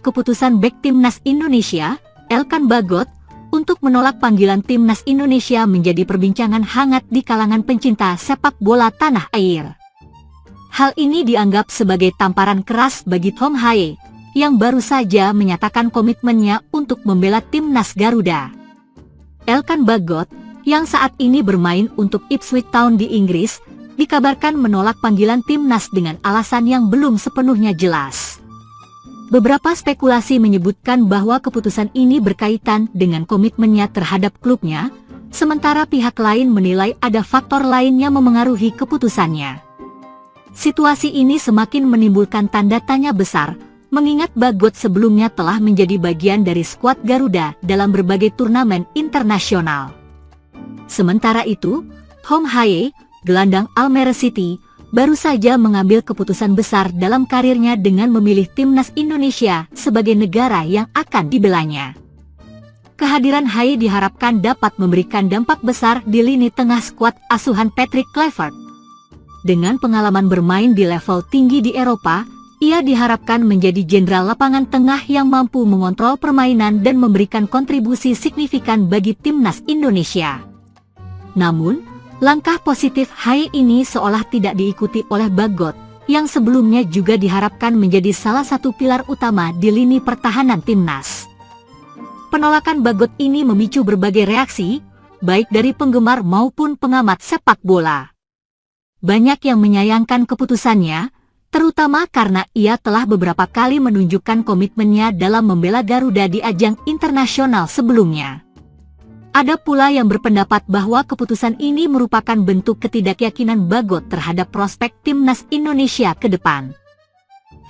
keputusan bek timnas Indonesia, Elkan Bagot, untuk menolak panggilan timnas Indonesia menjadi perbincangan hangat di kalangan pencinta sepak bola tanah air. Hal ini dianggap sebagai tamparan keras bagi Tom Haye, yang baru saja menyatakan komitmennya untuk membela timnas Garuda. Elkan Bagot, yang saat ini bermain untuk Ipswich Town di Inggris, dikabarkan menolak panggilan timnas dengan alasan yang belum sepenuhnya jelas. Beberapa spekulasi menyebutkan bahwa keputusan ini berkaitan dengan komitmennya terhadap klubnya, sementara pihak lain menilai ada faktor lain yang memengaruhi keputusannya. Situasi ini semakin menimbulkan tanda tanya besar, mengingat Bagot sebelumnya telah menjadi bagian dari skuad Garuda dalam berbagai turnamen internasional. Sementara itu, Tom Haye, gelandang Almere City, baru saja mengambil keputusan besar dalam karirnya dengan memilih timnas Indonesia sebagai negara yang akan dibelanya. Kehadiran Haye diharapkan dapat memberikan dampak besar di lini tengah skuad asuhan Patrick Kluivert. Dengan pengalaman bermain di level tinggi di Eropa, ia diharapkan menjadi jenderal lapangan tengah yang mampu mengontrol permainan dan memberikan kontribusi signifikan bagi timnas Indonesia. Namun, langkah positif Haye ini seolah tidak diikuti oleh Bagot, yang sebelumnya juga diharapkan menjadi salah satu pilar utama di lini pertahanan timnas. Penolakan Bagot ini memicu berbagai reaksi, baik dari penggemar maupun pengamat sepak bola. Banyak yang menyayangkan keputusannya, terutama karena ia telah beberapa kali menunjukkan komitmennya dalam membela Garuda di ajang internasional sebelumnya. Ada pula yang berpendapat bahwa keputusan ini merupakan bentuk ketidakyakinan Bagot terhadap prospek timnas Indonesia ke depan.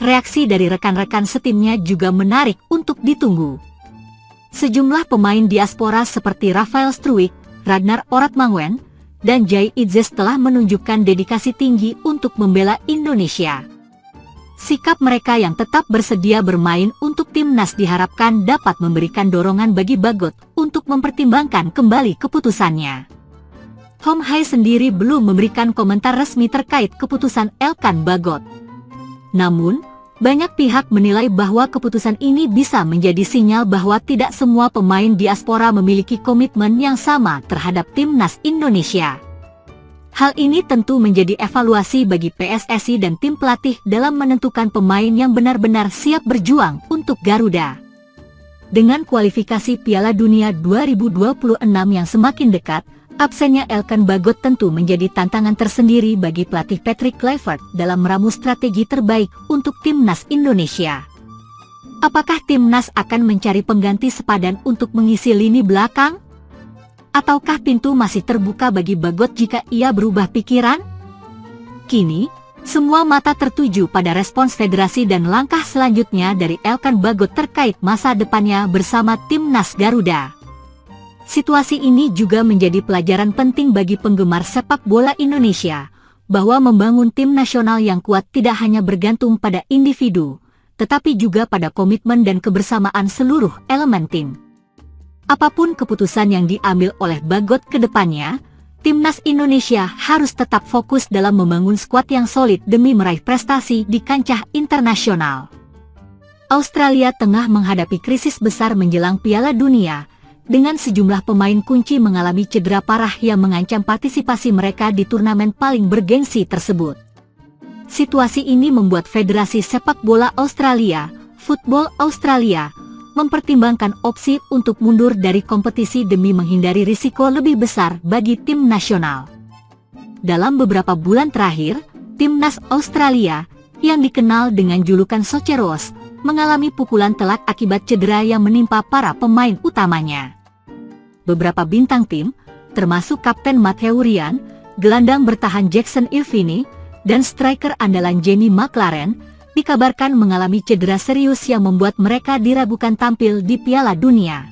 Reaksi dari rekan-rekan setimnya juga menarik untuk ditunggu. Sejumlah pemain diaspora seperti Rafael Struijk, Ragnar Oratmanguwen, dan Jay Idzes telah menunjukkan dedikasi tinggi untuk membela Indonesia. Sikap mereka yang tetap bersedia bermain untuk timnas diharapkan dapat memberikan dorongan bagi Bagot untuk mempertimbangkan kembali keputusannya. Tom Haye sendiri belum memberikan komentar resmi terkait keputusan Elkan Bagot. Namun, banyak pihak menilai bahwa keputusan ini bisa menjadi sinyal bahwa tidak semua pemain diaspora memiliki komitmen yang sama terhadap timnas Indonesia. Hal ini tentu menjadi evaluasi bagi PSSI dan tim pelatih dalam menentukan pemain yang benar-benar siap berjuang untuk Garuda. Dengan kualifikasi Piala Dunia 2026 yang semakin dekat, absennya Elkan Bagot tentu menjadi tantangan tersendiri bagi pelatih Patrick Kluivert dalam meramu strategi terbaik untuk timnas Indonesia. Apakah timnas akan mencari pengganti sepadan untuk mengisi lini belakang? Ataukah pintu masih terbuka bagi Bagot jika ia berubah pikiran? Kini, semua mata tertuju pada respons federasi dan langkah selanjutnya dari Elkan Bagot terkait masa depannya bersama timnas Garuda. Situasi ini juga menjadi pelajaran penting bagi penggemar sepak bola Indonesia, bahwa membangun tim nasional yang kuat tidak hanya bergantung pada individu, tetapi juga pada komitmen dan kebersamaan seluruh elemen tim. Apapun keputusan yang diambil oleh Bagot ke depannya, timnas Indonesia harus tetap fokus dalam membangun skuad yang solid demi meraih prestasi di kancah internasional. Australia tengah menghadapi krisis besar menjelang Piala Dunia, dengan sejumlah pemain kunci mengalami cedera parah yang mengancam partisipasi mereka di turnamen paling bergengsi tersebut. Situasi ini membuat Federasi Sepak Bola Australia, Football Australia, mempertimbangkan opsi untuk mundur dari kompetisi demi menghindari risiko lebih besar bagi tim nasional. Dalam beberapa bulan terakhir, timnas Australia, yang dikenal dengan julukan Soceros, mengalami pukulan telak akibat cedera yang menimpa para pemain utamanya. Beberapa bintang tim, termasuk Kapten Matthew Ryan, gelandang bertahan Jackson Irvine, dan striker andalan Jamie McLaren, dikabarkan mengalami cedera serius yang membuat mereka diragukan tampil di Piala Dunia.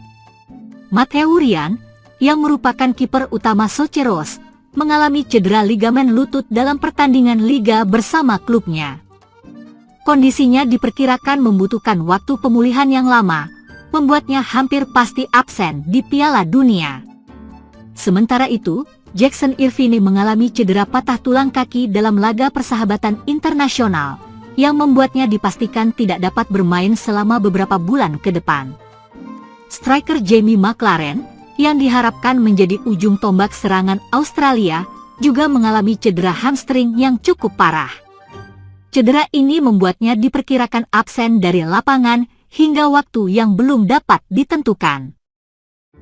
Matthew Ryan, yang merupakan kiper utama Soceros, mengalami cedera ligamen lutut dalam pertandingan liga bersama klubnya. Kondisinya diperkirakan membutuhkan waktu pemulihan yang lama, membuatnya hampir pasti absen di Piala Dunia. Sementara itu, Jackson Irvine mengalami cedera patah tulang kaki dalam laga persahabatan internasional, yang membuatnya dipastikan tidak dapat bermain selama beberapa bulan ke depan. Striker Jamie Maclaren, yang diharapkan menjadi ujung tombak serangan Australia, juga mengalami cedera hamstring yang cukup parah. Cedera ini membuatnya diperkirakan absen dari lapangan hingga waktu yang belum dapat ditentukan.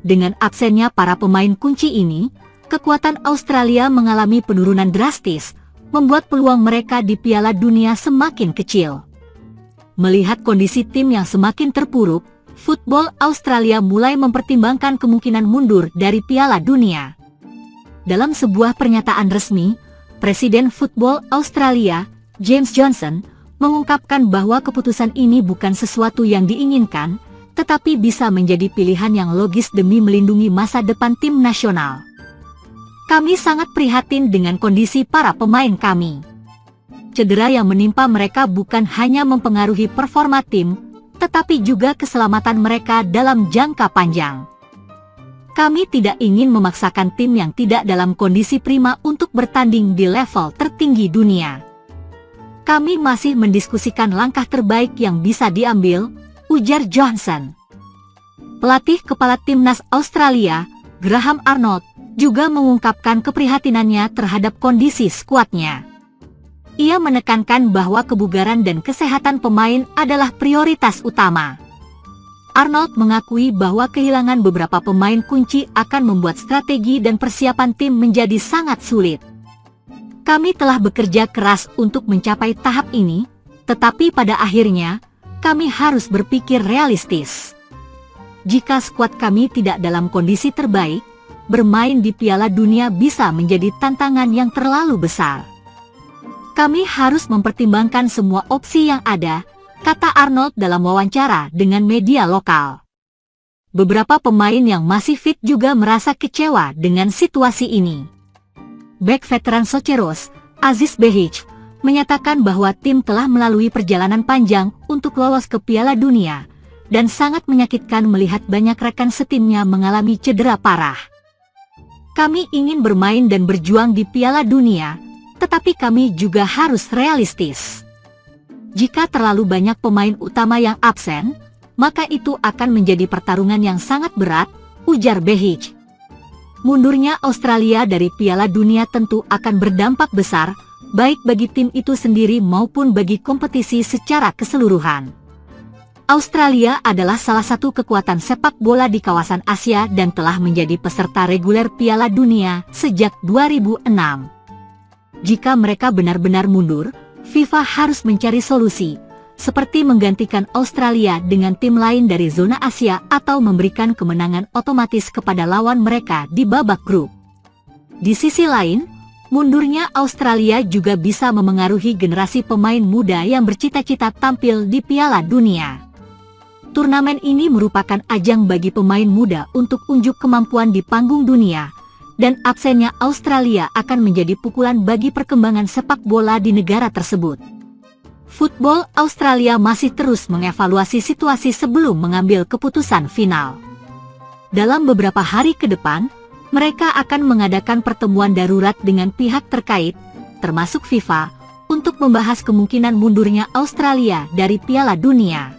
Dengan absennya para pemain kunci ini, kekuatan Australia mengalami penurunan drastis, membuat peluang mereka di Piala Dunia semakin kecil. Melihat kondisi tim yang semakin terpuruk, Football Australia mulai mempertimbangkan kemungkinan mundur dari Piala Dunia. Dalam sebuah pernyataan resmi, Presiden Football Australia, James Johnson, mengungkapkan bahwa keputusan ini bukan sesuatu yang diinginkan, tetapi bisa menjadi pilihan yang logis demi melindungi masa depan tim nasional. Kami sangat prihatin dengan kondisi para pemain kami. Cedera yang menimpa mereka bukan hanya mempengaruhi performa tim, tetapi juga keselamatan mereka dalam jangka panjang. Kami tidak ingin memaksakan tim yang tidak dalam kondisi prima untuk bertanding di level tertinggi dunia. Kami masih mendiskusikan langkah terbaik yang bisa diambil, ujar Johnson. Pelatih kepala timnas Australia, Graham Arnold, juga mengungkapkan keprihatinannya terhadap kondisi skuadnya. Ia menekankan bahwa kebugaran dan kesehatan pemain adalah prioritas utama. Arnold mengakui bahwa kehilangan beberapa pemain kunci akan membuat strategi dan persiapan tim menjadi sangat sulit. Kami telah bekerja keras untuk mencapai tahap ini, tetapi pada akhirnya, kami harus berpikir realistis. Jika skuad kami tidak dalam kondisi terbaik, bermain di Piala Dunia bisa menjadi tantangan yang terlalu besar. Kami harus mempertimbangkan semua opsi yang ada, kata Arnold dalam wawancara dengan media lokal. Beberapa pemain yang masih fit juga merasa kecewa dengan situasi ini. Bek veteran Socheros, Aziz Behich, menyatakan bahwa tim telah melalui perjalanan panjang untuk lolos ke Piala Dunia, dan sangat menyakitkan melihat banyak rekan setimnya mengalami cedera parah. Kami ingin bermain dan berjuang di Piala Dunia, tetapi kami juga harus realistis. Jika terlalu banyak pemain utama yang absen, maka itu akan menjadi pertarungan yang sangat berat, ujar Behich. Mundurnya Australia dari Piala Dunia tentu akan berdampak besar, baik bagi tim itu sendiri maupun bagi kompetisi secara keseluruhan. Australia adalah salah satu kekuatan sepak bola di kawasan Asia dan telah menjadi peserta reguler Piala Dunia sejak 2006. Jika mereka benar-benar mundur, FIFA harus mencari solusi, seperti menggantikan Australia dengan tim lain dari zona Asia atau memberikan kemenangan otomatis kepada lawan mereka di babak grup. Di sisi lain, mundurnya Australia juga bisa memengaruhi generasi pemain muda yang bercita-cita tampil di Piala Dunia. Turnamen ini merupakan ajang bagi pemain muda untuk unjuk kemampuan di panggung dunia, dan absennya Australia akan menjadi pukulan bagi perkembangan sepak bola di negara tersebut. Football Australia masih terus mengevaluasi situasi sebelum mengambil keputusan final. Dalam beberapa hari ke depan, mereka akan mengadakan pertemuan darurat dengan pihak terkait, termasuk FIFA, untuk membahas kemungkinan mundurnya Australia dari Piala Dunia.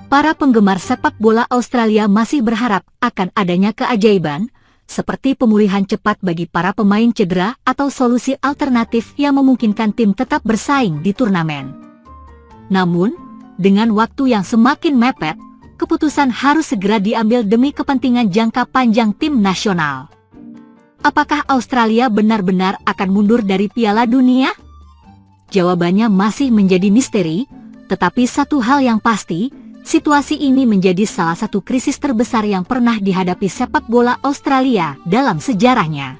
Para penggemar sepak bola Australia masih berharap akan adanya keajaiban, seperti pemulihan cepat bagi para pemain cedera atau solusi alternatif yang memungkinkan tim tetap bersaing di turnamen. Namun, dengan waktu yang semakin mepet, keputusan harus segera diambil demi kepentingan jangka panjang tim nasional. Apakah Australia benar-benar akan mundur dari Piala Dunia? Jawabannya masih menjadi misteri, tetapi satu hal yang pasti, situasi ini menjadi salah satu krisis terbesar yang pernah dihadapi sepak bola Australia dalam sejarahnya.